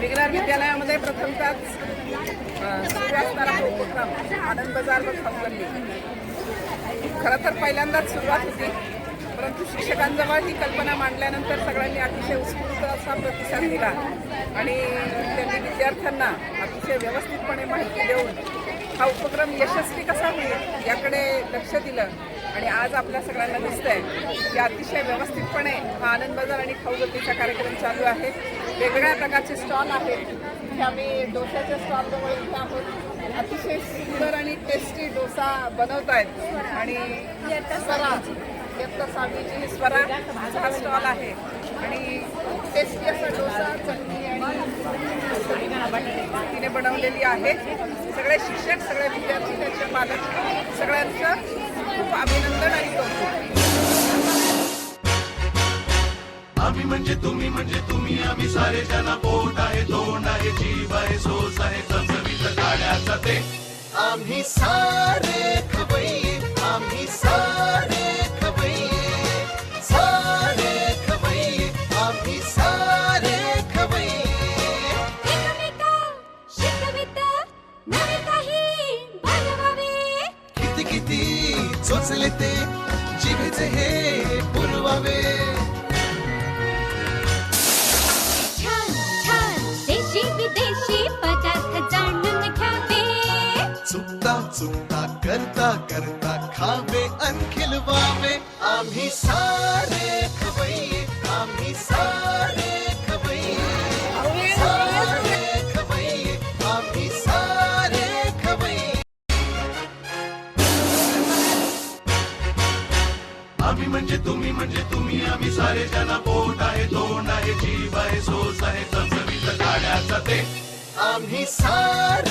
विग्नार विद्यालयामध्ये प्रथमतःच सुरू असणारा हा उपक्रम आनंद बाजार व खाऊगल्ली खरं तर पहिल्यांदाच सुरुवात होती, परंतु शिक्षकांजवळ ही कल्पना मांडल्यानंतर सगळ्यांनी अतिशय उत्स्फूर्त असा प्रतिसाद दिला आणि त्यांनी विद्यार्थ्यांना अतिशय व्यवस्थितपणे माहिती देऊन हा उपक्रम यशस्वी कसा होईल याकडे लक्ष दिलं आणि आज आपल्या सगळ्यांना दिसतंय की अतिशय व्यवस्थितपणे हा आनंद बाजार आणि खाऊगल्लीचा कार्यक्रम चालू आहे. वेगवेगळ्या प्रकारचे स्टॉल आहेत. इथे आम्ही डोश्याच्या स्टॉलजवळ इथे आहोत. अतिशय सुंदर आणि टेस्टी डोसा बनवत आहेत आणि इयत्ता 6वीची स्वरा हा स्टॉल आहे आणि टेस्टी असा डोसा चटणी आणि तिने बनवलेली आहे. सगळे शिक्षक, सगळे विद्यार्थी, त्यांचे पालक सगळ्यांचं खूप अभिनंदन आणि कौतुक. आम्ही म्हणजे तुम्ही आम्ही सारे जना पोट आहे, तोंड आहे, जीव आहे, सोस आहे, चमचमीत गाड्याचा ते आम्ही सारे खवय्ये, आम्ही सारे खवय्ये, सारे खवय्ये, आम्ही सारे खवय्ये. एकमेका शिकवित नवे काही बनवावे, किती किती चोचले ते जिभेचे हे पुरवावे. छान छान देशी विदेशी पदार्थ जाणून घ्यावे, चुकता चुकता करता करता खावे अन खिलवावे. आम्ही सारे खवय्ये, आम्ही सारे खवय्ये, सारे खवय्ये, आम्ही सारे खवय्ये. आम्ही म्हणजे तुम्ही आम्ही सारे जना पोट आहे, तोंड आहे, जीव आहे, सोस आहे, चमचमीत गाड्याचा ते आम्ही सारे